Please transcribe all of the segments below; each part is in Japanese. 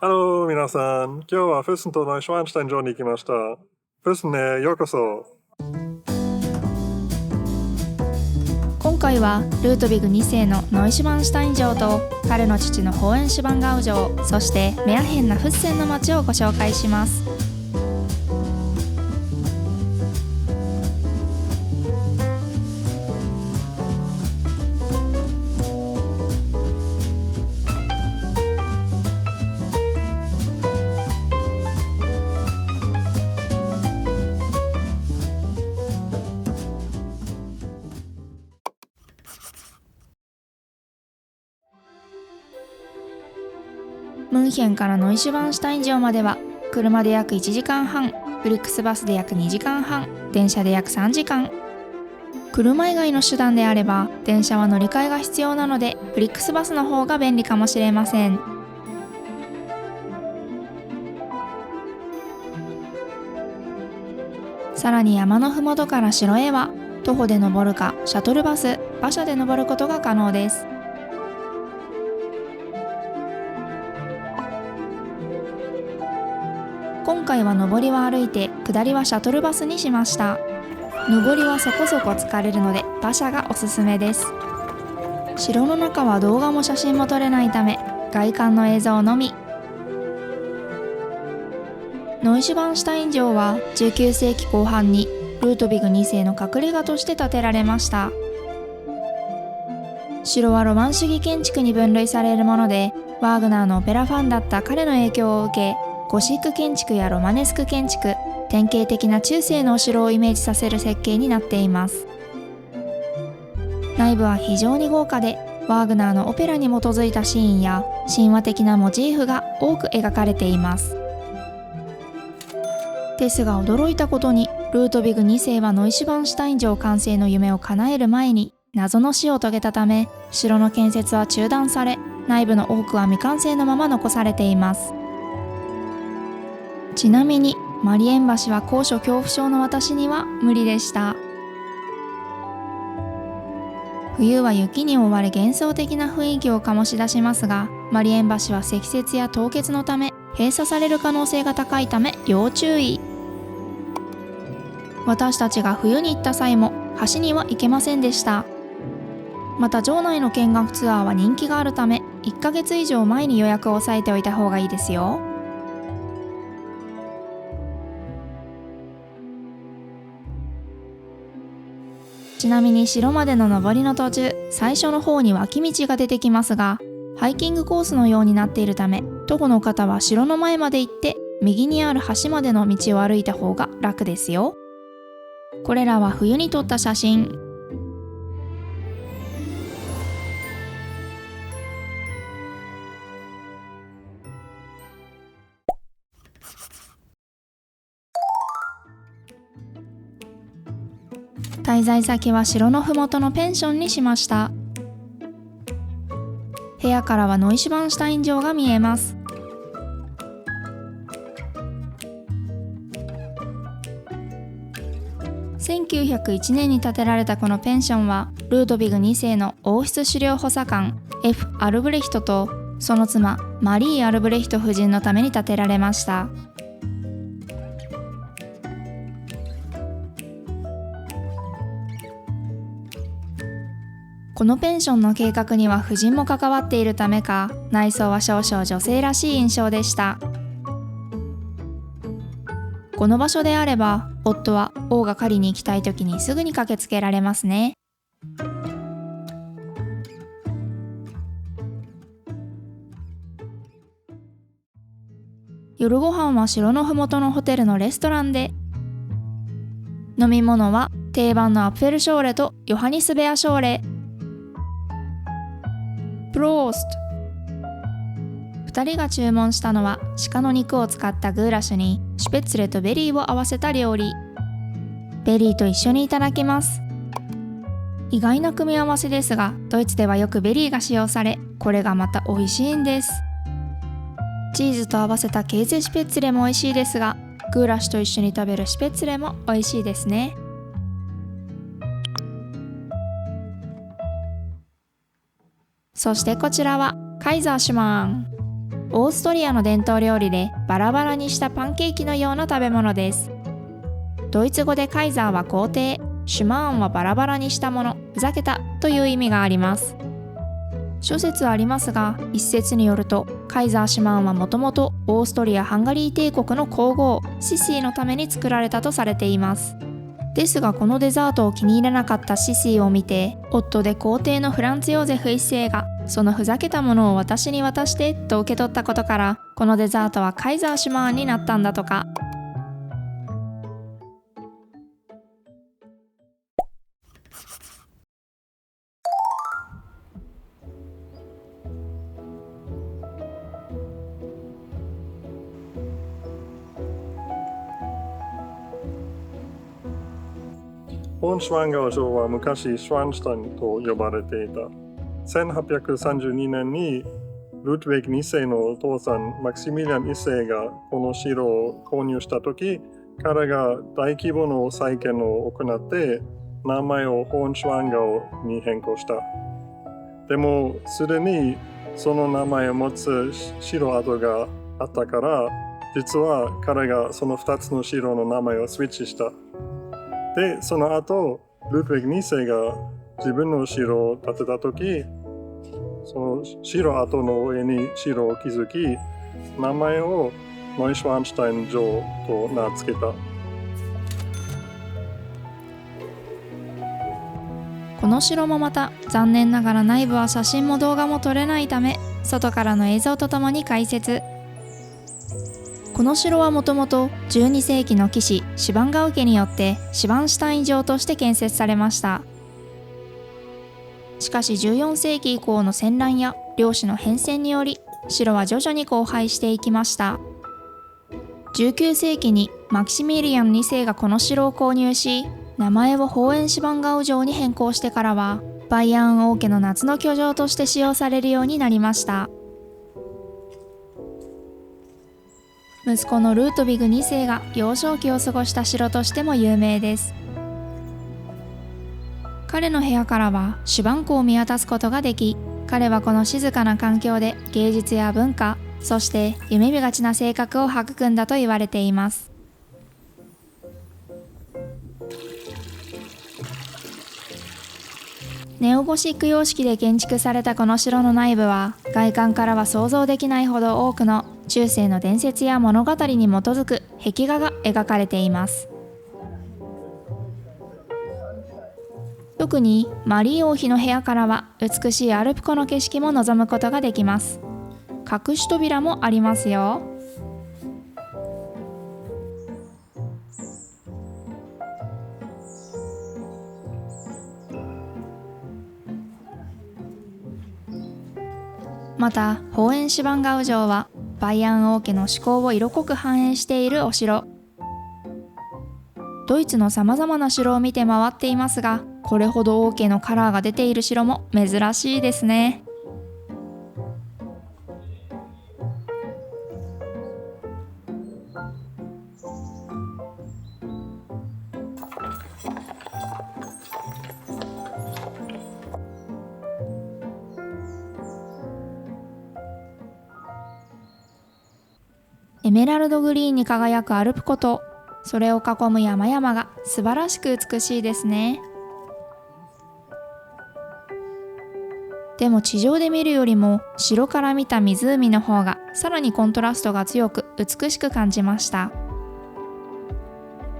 皆さん。今日はフッスンとノイシュワンシュタイン城に行きました。フッスンへようこそ。今回はルートビグ2世のノイシュバンシュタイン城と彼の父のホーエンシュバンガウ城、そしてメアヘンなフッセンの町をご紹介します。ムンヘンからノイシュバンシュタイン城までは車で約1時間半、フリックスバスで約2時間半、電車で約3時間。車以外の手段であれば電車は乗り換えが必要なのでフリックスバスの方が便利かもしれません。さらに山のふもとから城へは徒歩で登るかシャトルバス、馬車で登ることが可能です。今回は上りは歩いて下りはシャトルバスにしました。上りはそこそこ疲れるので馬車がおすすめです。城の中は動画も写真も撮れないため外観の映像のみ。ノイシュバンシュタイン城は19世紀後半にルートビグ2世の隠れ家として建てられました。城はロマン主義建築に分類されるもので、ワーグナーのオペラファンだった彼の影響を受け、ゴシック建築やロマネスク建築、典型的な中世のお城をイメージさせる設計になっています。内部は非常に豪華で、ワーグナーのオペラに基づいたシーンや神話的なモチーフが多く描かれています。ですが驚いたことに、ルートビグ2世はノイシュバンシュタイン城完成の夢を叶える前に謎の死を遂げたため、城の建設は中断され、内部の多くは未完成のまま残されています。ちなみにマリエン橋は高所恐怖症の私には無理でした。冬は雪に覆われ幻想的な雰囲気を醸し出しますが、マリエン橋は積雪や凍結のため閉鎖される可能性が高いため要注意。私たちが冬に行った際も橋には行けませんでした。また城内の見学ツアーは人気があるため1ヶ月以上前に予約を押さえておいた方がいいですよ。ちなみに城までの上りの途中、最初の方に脇道が出てきますが、ハイキングコースのようになっているため、徒歩の方は城の前まで行って右にある橋までの道を歩いた方が楽ですよ。これらは冬に撮った写真。滞在先は城のふもとのペンションにしました。部屋からはノイシュバンシュタイン城が見えます。1901年に建てられたこのペンションは、ルートビグ2世の王室資料補佐官 F. アルブレヒトとその妻マリー・アルブレヒト夫人のために建てられました。このペンションの計画には夫人も関わっているためか、内装は少々女性らしい印象でした。この場所であれば、夫は王が狩りに行きたい時にすぐに駆けつけられますね。夜ご飯は城のふもとのホテルのレストランで、飲み物は定番のアッフェルショーレとヨハニスベアショーレ。プロースト。2人が注文したのは鹿の肉を使ったグーラシュにシュペッツレとベリーを合わせた料理。ベリーと一緒にいただきます。意外な組み合わせですが、ドイツではよくベリーが使用され、これがまた美味しいんです。チーズと合わせたケーゼシュペッツレも美味しいですが、グーラシュと一緒に食べるシュペッツレも美味しいですね。そしてこちらはカイザーシュマン。オーストリアの伝統料理でバラバラにしたパンケーキのような食べ物です。ドイツ語でカイザーは皇帝、シュマーンはバラバラにしたもの、ふざけたという意味があります。諸説ありますが、一説によるとカイザーシュマーンはもともとオーストリア・ハンガリー帝国の皇后シシーのために作られたとされています。ですがこのデザートを気に入らなかったシシーを見て、夫で皇帝のフランツ・ヨゼフ一世がそのふざけたものを私に渡してと受け取ったことから、このデザートはカイザーシュマーンになったんだとか。ホーンシュワンガオ城は昔シュワンシュタインと呼ばれていた。1832年にルトヴィグ2世のお父さんマクシミリアン1世がこの城を購入したとき、彼が大規模の再建を行って名前をホーンシュワンガオに変更した。でもすでにその名前を持つ城跡があったから、実は彼がその2つの城の名前をスイッチした。で、その後、ルトヴィグ2世が自分の城を建てたとき、その城跡の上に城を築き、名前をノイシュワンシュタイン城と名付けた。この城もまた残念ながら内部は写真も動画も撮れないため、外からの映像とともに解説。この城はもともと12世紀の騎士シバンガウ家によってシバンシュタイン城として建設されました。しかし14世紀以降の戦乱や領主の変遷により、城は徐々に荒廃していきました。19世紀にマキシミリアン2世がこの城を購入し、名前をホーエンシュバンガウ城に変更してからは、バイアーン王家の夏の居城として使用されるようになりました。息子のルートヴィグ2世が幼少期を過ごした城としても有名です。彼の部屋からはシュバン湖を見渡すことができ、彼はこの静かな環境で芸術や文化、そして夢見がちな性格を育んだと言われています。ネオゴシック様式で建築されたこの城の内部は、外観からは想像できないほど多くの中世の伝説や物語に基づく壁画が描かれています。特にマリー王妃の部屋からは美しいアルプ湖の景色も望むことができます。隠し扉もありますよ。また、ホーエンシュバンガウ城はバイアン王家の思考を色濃く反映しているお城。ドイツのさまざまな城を見て回っていますが、これほど王家のカラーが出ている城も珍しいですね。エメラルドグリーンに輝くアルプ湖と、それを囲む山々が素晴らしく美しいですね。でも地上で見るよりも城から見た湖の方がさらにコントラストが強く美しく感じました。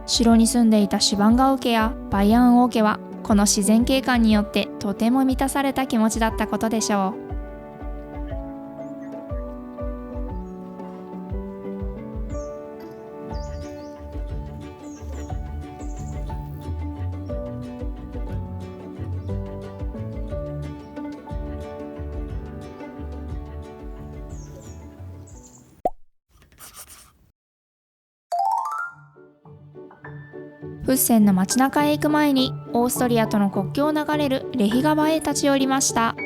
城に住んでいたシュバンガウ家やバイアン王家はこの自然景観によってとても満たされた気持ちだったことでしょう。フッセンの街中へ行く前にオーストリアとの国境を流れるレヒ川へ立ち寄りました。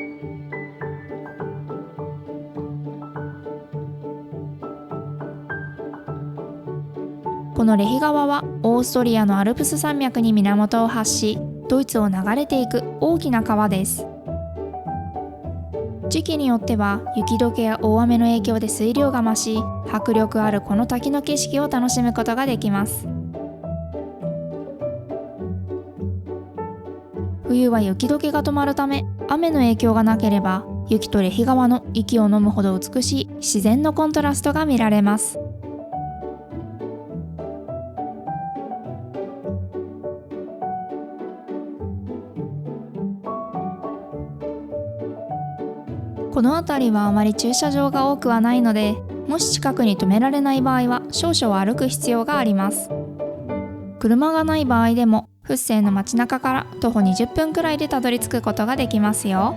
このレヒ川はオーストリアのアルプス山脈に源を発し、ドイツを流れていく大きな川です。時期によっては雪解けや大雨の影響で水量が増し、迫力あるこの滝の景色を楽しむことができます。冬は雪解けが止まるため、雨の影響がなければ雪とレヒ川の息を飲むほど美しい自然のコントラストが見られます。この辺りはあまり駐車場が多くはないので、もし近くに止められない場合は少々歩く必要があります。車がない場合でもフッセンの街中から徒歩20分くらいでたどり着くことができますよ。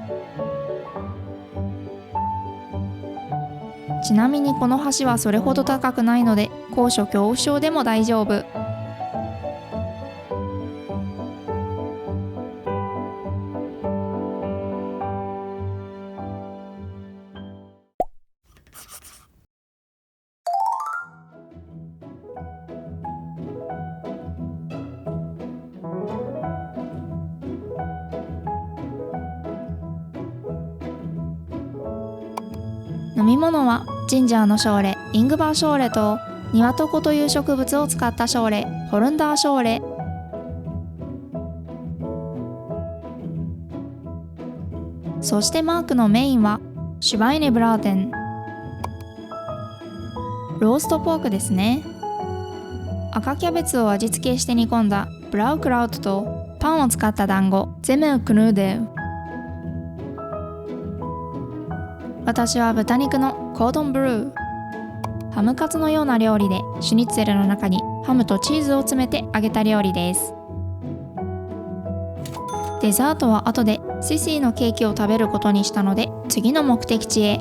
ちなみにこの橋はそれほど高くないので、高所恐怖症でも大丈夫。飲み物はジンジャーのショーレ、イングバーショーレとニワトコという植物を使ったショーレ、ホルンダーショーレ。そしてマークのメインはシュバイネブラーテン、ローストポークですね。赤キャベツを味付けして煮込んだブラウクラウトとパンを使った団子、ゼメウクヌーデウ。私は豚肉のコードンブルー。ハムカツのような料理で、シュニッツェルの中にハムとチーズを詰めて揚げた料理です。デザートは後でシシーのケーキを食べることにしたので、次の目的地へ。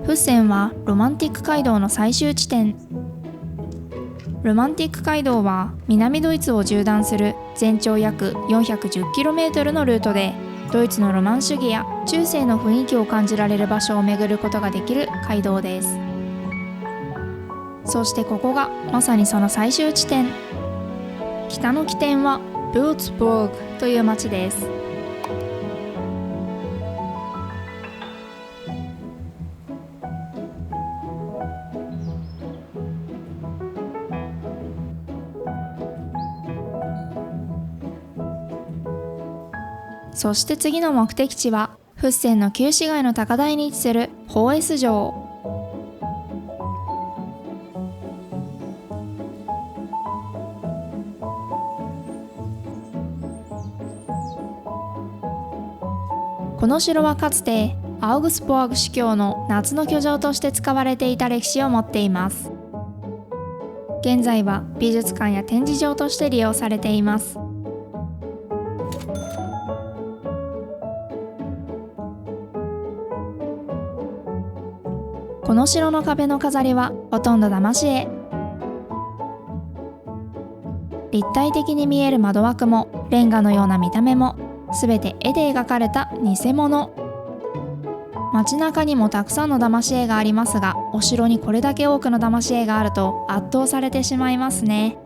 フッセンはロマンティック街道の最終地点。ロマンティック街道は南ドイツを縦断する全長約 410km のルートで、ドイツのロマン主義や中世の雰囲気を感じられる場所を巡ることができる街道です。そしてここがまさにその最終地点。北の起点はブーツボーグという町です。そして次の目的地はフッセンの旧市街の高台に位置するホーエス城。この城はかつてアウグスボーグ司教の夏の居城として使われていた歴史を持っています。現在は美術館や展示場として利用されています。この城の壁の飾りはほとんど騙し絵。立体的に見える窓枠もレンガのような見た目もすべて絵で描かれた偽物。街中にもたくさんの騙し絵がありますが、お城にこれだけ多くの騙し絵があると圧倒されてしまいますね。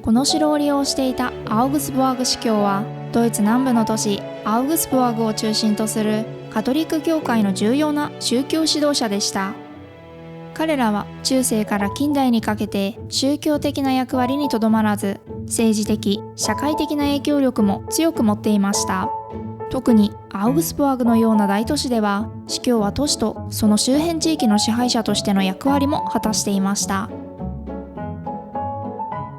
この城を利用していたアウグスブアーグ司教は、ドイツ南部の都市アウグスブアーグを中心とするカトリック教会の重要な宗教指導者でした。彼らは中世から近代にかけて宗教的な役割にとどまらず、政治的・社会的な影響力も強く持っていました。特にアウグスブアーグのような大都市では、司教は都市とその周辺地域の支配者としての役割も果たしていました。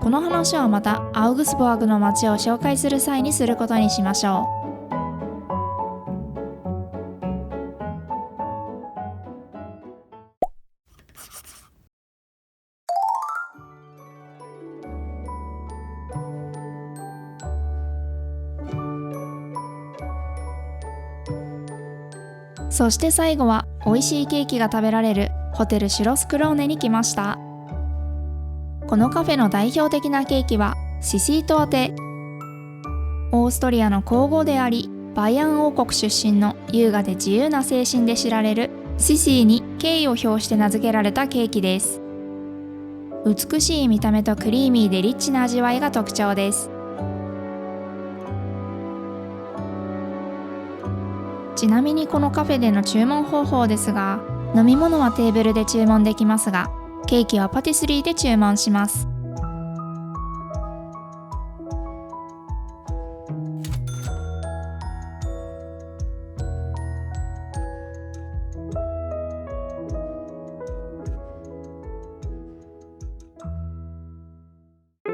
この話はまたアウグスブアーグの街を紹介する際にすることにしましょう。そして最後は美味しいケーキが食べられるホテルシュロスクローネに来ました。このカフェの代表的なケーキはシシートアテ。オーストリアの皇后でありバイアン王国出身の優雅で自由な精神で知られるシシーに敬意を表して名付けられたケーキです。美しい見た目とクリーミーでリッチな味わいが特徴です。ちなみにこのカフェでの注文方法ですが、飲み物はテーブルで注文できますが、ケーキはパティスリーで注文します。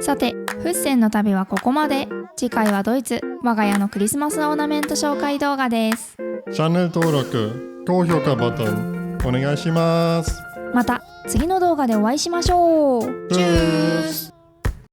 さて、フッセンの旅はここまで。次回はドイツ、我が家のクリスマスオーナメント紹介動画です。チャンネル登録、高評価ボタンお願いします。また次の動画でお会いしましょう。チュース。